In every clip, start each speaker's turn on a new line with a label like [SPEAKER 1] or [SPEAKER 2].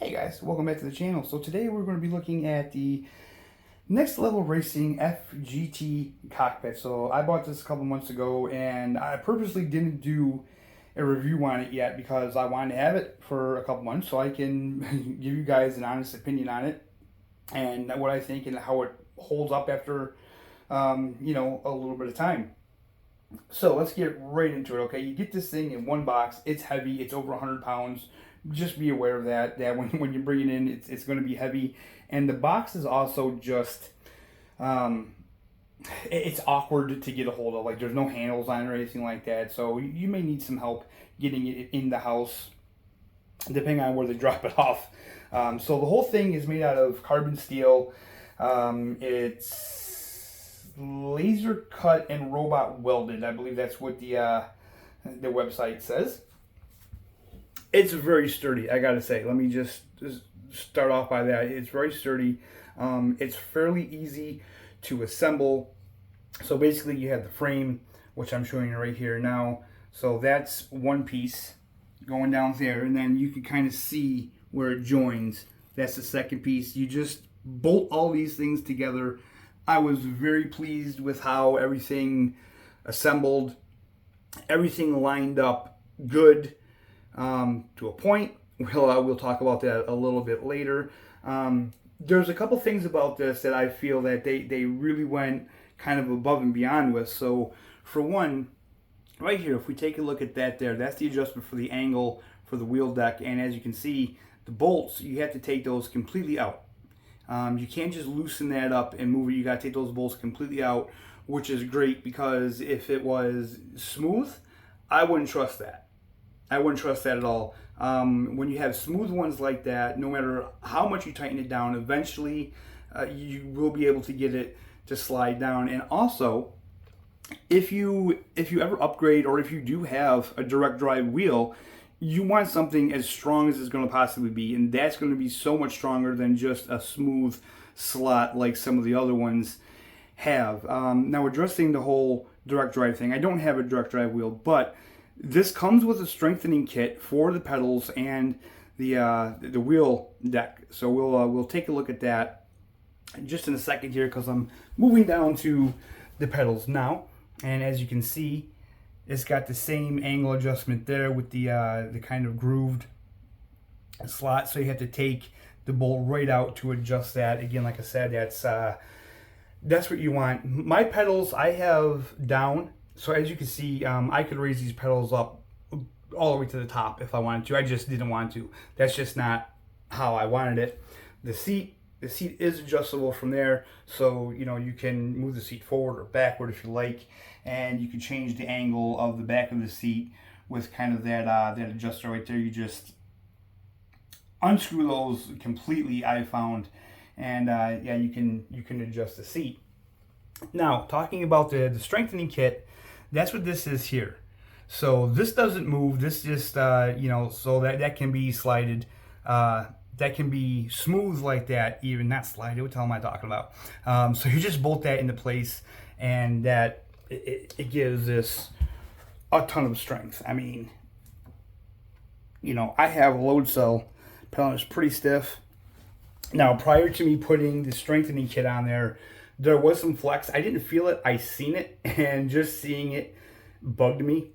[SPEAKER 1] Hey guys, welcome back to the channel. So today we're going to be looking at the Next Level Racing FGT cockpit. So I bought this a couple months ago and I purposely didn't do a review on it yet because I wanted to have it for a couple months so I can give you guys an honest opinion on it and what I think and how it holds up after a little bit of time. So let's get right into it, okay? You get this thing in one box. It's heavy. It's over 100 pounds. Just be aware of that when you bring it in, it's going to be heavy. And the box is also just, it's awkward to get a hold of. Like, there's no handles on it or anything like that. So you may need some help getting it in the house, depending on where they drop it off. So the whole thing is made out of carbon steel. It's laser cut and robot welded. I believe that's what the website says. It's very sturdy, I gotta say. Let me just start off by that. It's very sturdy. It's fairly easy to assemble. So basically you have the frame, which I'm showing you right here now. So that's one piece going down there, and then you can kind of see where it joins. That's the second piece. You just bolt all these things together. I was very pleased with how everything assembled, everything lined up good to a point. We'll talk about that a little bit later. There's a couple things about this that I feel that they really went kind of above and beyond with. So for one, right here, if we take a look at that there, that's the adjustment for the angle for the wheel deck. And as you can see, the bolts, you have to take those completely out. You can't just loosen that up and move it. You got to take those bolts completely out, which is great because if it was smooth, I wouldn't trust that. I wouldn't trust that at all. When you have smooth ones like that, no matter how much you tighten it down, eventually you will be able to get it to slide down. And also, if you ever upgrade or if you do have a direct drive wheel, you want something as strong as it's going to possibly be, and that's going to be so much stronger than just a smooth slot like some of the other ones have. Now, addressing the whole direct drive thing, I don't have a direct drive wheel, but this comes with a strengthening kit for the pedals and the wheel deck. So we'll take a look at that just in a second here because I'm moving down to the pedals now, and as you can see, it's got the same angle adjustment there with the kind of grooved slot. So you have to take the bolt right out to adjust that. Again, like I said, that's what you want. My pedals I have down. So as you can see, I could raise these pedals up all the way to the top if I wanted to. I just didn't want to. That's just not how I wanted it. The seat is adjustable from there, so you can move the seat forward or backward if you like, and you can change the angle of the back of the seat with kind of that adjuster right there. You just unscrew those completely, I found, and yeah, you can adjust the seat. Now, talking about the strengthening kit, that's what this is here. So this doesn't move. This just so that can be slided. That can be smooth like that, even not slide. What the hell am I talking about? So you just bolt that into place, and that it gives this a ton of strength. I mean, I have a load cell pedal. It's pretty stiff. Now, prior to me putting the strengthening kit on there was some flex. I didn't feel it. I seen it, and just seeing it bugged me.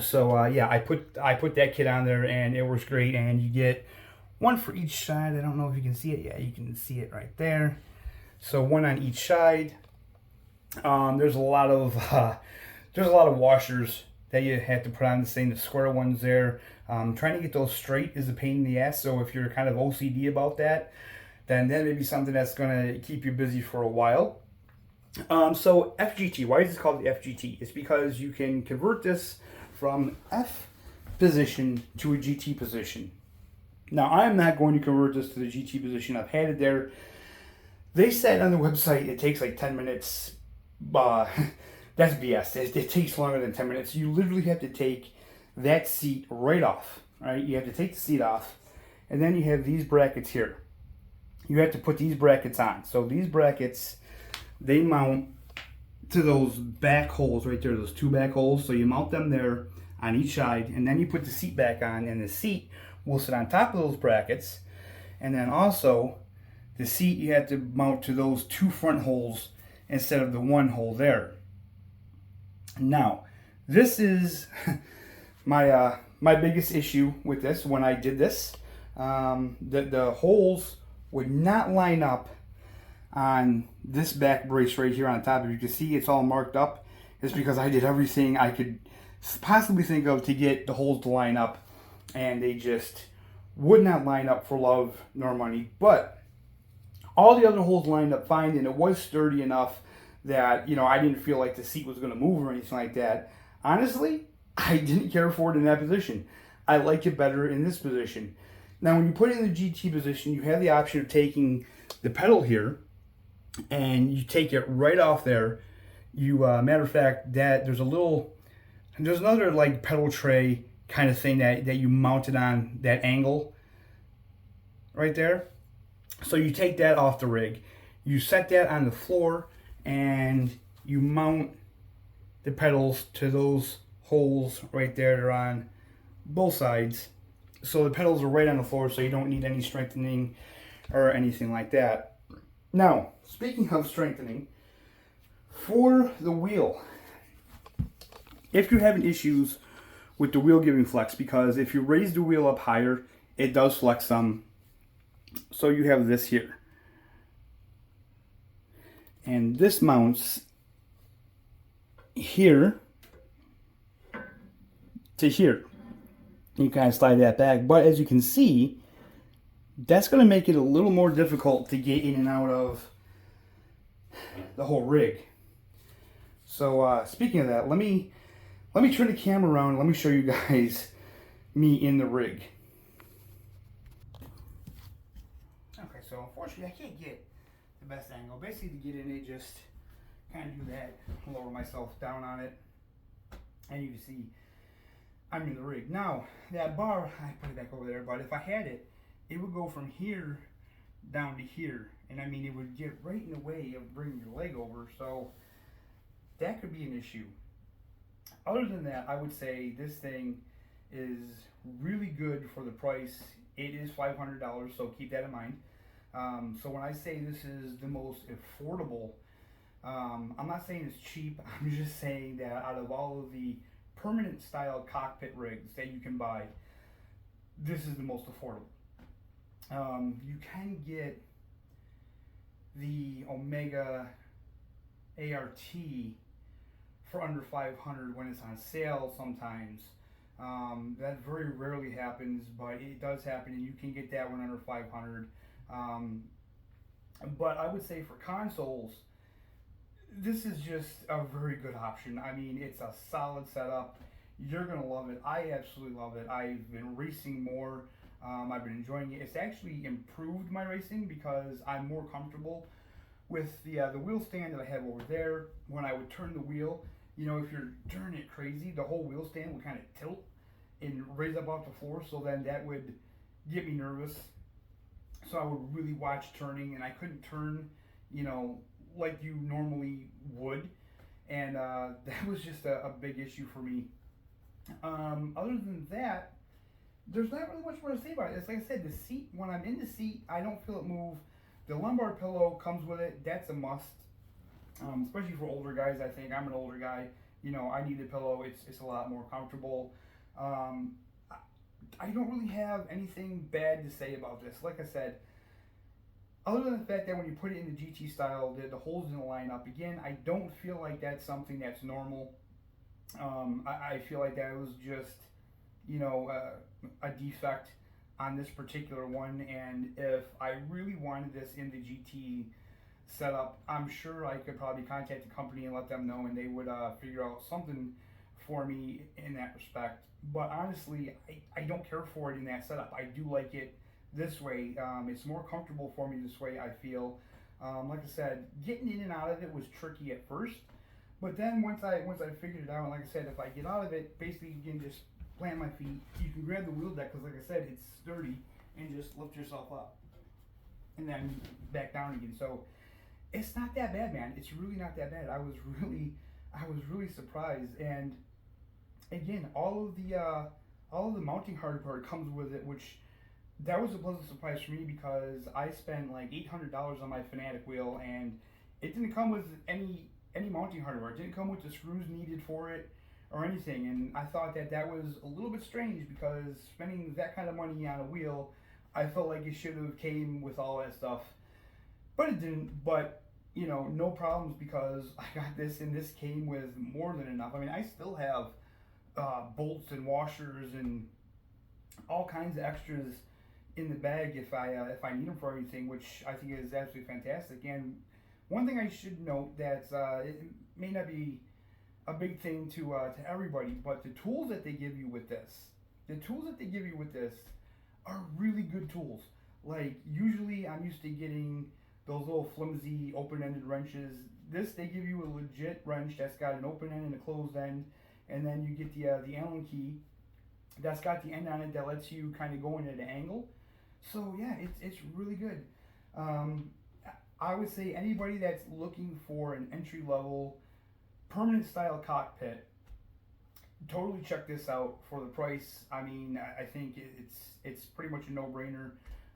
[SPEAKER 1] So yeah, I put that kit on there, and it works great. And you get one for each side. I don't know if you can see it. Yeah, you can see it right there. So one on each side. There's a lot of washers that you have to put on this thing. The square ones there. Trying to get those straight is a pain in the ass. So if you're kind of OCD about that, then that may be something that's going to keep you busy for a while. So FGT, why is this called the FGT? It's because you can convert this from F position to a GT position. Now, I'm not going to convert this to the GT position. I've had it there. They said on the website it takes like 10 minutes. That's BS. It takes longer than 10 minutes. You literally have to take that seat right off. Right? You have to take the seat off, and then you have these brackets here. You have to put these brackets on. So these brackets, they mount to those back holes right there, those two back holes. So you mount them there on each side, and then you put the seat back on, and the seat will sit on top of those brackets. And then also, the seat you have to mount to those two front holes instead of the one hole there. Now, this is my biggest issue with this when I did this. The holes would not line up on this back brace right here on top. If you can see, it's all marked up. It's because I did everything I could possibly think of to get the holes to line up, and they just would not line up for love nor money. But all the other holes lined up fine, and it was sturdy enough that, you know, I didn't feel like the seat was going to move or anything like that. Honestly, I didn't care for it in that position. I like it better in this position. Now, when you put it in the GT position, you have the option of taking the pedal here, and you take it right off there. You, matter of fact, that there's another like pedal tray kind of thing that you mounted on that angle right there. So you take that off the rig, you set that on the floor, and you mount the pedals to those holes right there. They're on both sides. So the pedals are right on the floor, so you don't need any strengthening or anything like that. Now, speaking of strengthening, for the wheel, if you're having issues with the wheel giving flex, because if you raise the wheel up higher, it does flex some. So you have this here. And this mounts here to here. You kind of slide that back. But as you can see, that's going to make it a little more difficult to get in and out of the whole rig. So speaking of that, let me turn the camera around. Let me show you guys me in the rig. Okay, so unfortunately I can't get the best angle. Basically, to get in it, just kind of do that, lower myself down on it, and you can see I'm in the rig. Now, that bar, I put it back over there, but if I had it, it would go from here down to here, and I mean, it would get right in the way of bringing your leg over, so that could be an issue. Other than that, I would say this thing is really good for the price. It is $500, so keep that in mind. So when I say this is the most affordable, I'm not saying it's cheap. I'm just saying that out of all of the permanent style cockpit rigs that you can buy, this is the most affordable. You can get the Omega ART for under $500 when it's on sale sometimes. That very rarely happens, but it does happen, and you can get that one under $500. But I would say for consoles, this is just a very good option. I mean, it's a solid setup. You're going to love it. I absolutely love it. I've been racing more. I've been enjoying it. It's actually improved my racing because I'm more comfortable with the wheel stand that I have over there. When I would turn the wheel, you know, if you're turning it crazy, the whole wheel stand would kind of tilt and raise up off the floor, so then that would get me nervous. So I would really watch turning, and I couldn't turn, you know, like you normally would, and that was just a big issue for me. Other than that, there's not really much more to say about it. It's like I said, the seat, when I'm in the seat, I don't feel it move. The lumbar pillow comes with it. That's a must, especially for older guys. I think I'm an older guy. You know, I need a pillow. It's a lot more comfortable. I don't really have anything bad to say about this. Like I said, other than the fact that when you put it in the GT style, the holes didn't line up. Again, I don't feel like that's something that's normal. I feel like that was just, you know, a defect on this particular one. And if I really wanted this in the GT setup, I'm sure I could probably contact the company and let them know, and they would figure out something for me in that respect. But honestly, I don't care for it in that setup. I do like it this way. It's more comfortable for me this way, I feel. Like I said, getting in and out of it was tricky at first, but then once I figured it out, and like I said, if I get out of it, basically you can just plant my feet. You can grab the wheel deck, because like I said, it's sturdy, and just lift yourself up and then back down again. So it's not that bad, man. It's really not that bad. I was really surprised. And again, all all of the mounting hardware comes with it, which that was a pleasant surprise for me because I spent like $800 on my Fanatic wheel, and it didn't come with any mounting hardware. It didn't come with the screws needed for it or anything, and I thought that was a little bit strange because spending that kind of money on a wheel, I felt like it should have came with all that stuff, but it didn't. But no problems because I got this, and this came with more than enough. I mean, I still have bolts and washers and all kinds of extras in the bag if I need them for anything, which I think is absolutely fantastic. And one thing I should note that it may not be a big thing to everybody, but the tools that they give you with this, are really good tools. Like usually I'm used to getting those little flimsy open-ended wrenches. This, they give you a legit wrench that's got an open end and a closed end, and then you get the Allen key that's got the end on it that lets you kind of go in at an angle. So yeah, it's really good. I would say anybody that's looking for an entry-level permanent style cockpit, totally check this out for the price. I mean, I think it's pretty much a no-brainer.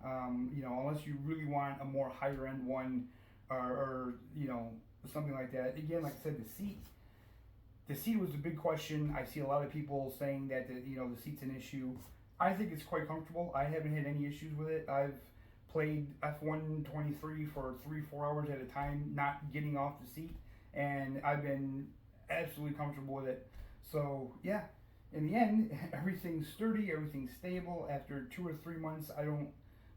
[SPEAKER 1] Unless you really want a more higher end one, or something like that. Again, like I said, the seat was a big question. I see a lot of people saying that the seat's an issue. I think it's quite comfortable. I haven't had any issues with it. I've played F123 for 3-4 hours at a time, not getting off the seat, and I've been absolutely comfortable with it. So yeah, in the end, everything's sturdy, everything's stable. After 2 or 3 months, I don't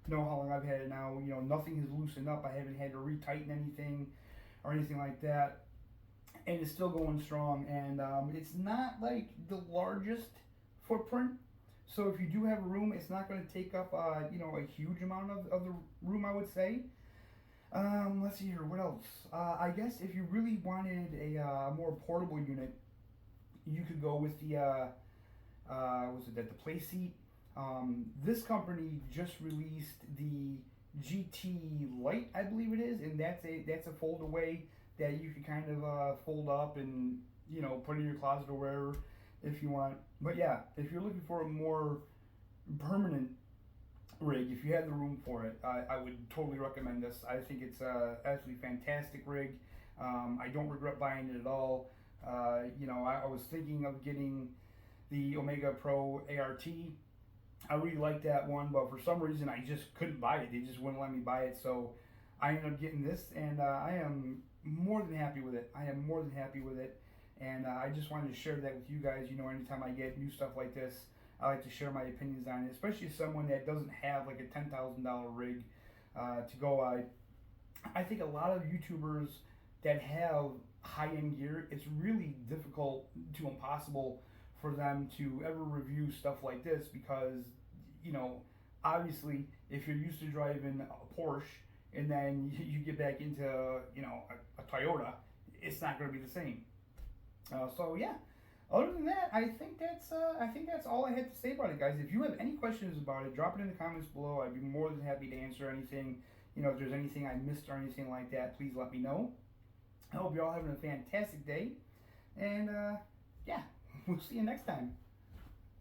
[SPEAKER 1] know how long I've had it now. Nothing has loosened up. I haven't had to retighten anything or anything like that, and it's still going strong. And it's not like the largest footprint. So if you do have a room, it's not going to take up a huge amount of the room, I would say. Let's see here, what else? I guess if you really wanted a more portable unit, you could go with the the Play Seat. This company just released the GT Lite, I believe it is, and that's a fold away that you can kind of fold up and put in your closet or wherever if you want. But yeah, if you're looking for a more permanent rig, if you have the room for it, I would totally recommend this. I think it's a absolutely fantastic rig. I don't regret buying it at all. I was thinking of getting the Omega Pro ART. I really liked that one, but for some reason I just couldn't buy it. They just wouldn't let me buy it, so I ended up getting this, and I am more than happy with it. And I just wanted to share that with you guys. Anytime I get new stuff like this, I like to share my opinions on it, especially as someone that doesn't have like a $10,000 rig to go. I think a lot of YouTubers that have high-end gear, it's really difficult to impossible for them to ever review stuff like this because, obviously, if you're used to driving a Porsche and then you get back into, a Toyota, it's not going to be the same. So yeah, other than that, I think that's all I had to say about it, guys. If you have any questions about it, drop it in the comments below. I'd be more than happy to answer anything. If there's anything I missed or anything like that, please let me know. I hope you're all having a fantastic day, and yeah, we'll see you next time.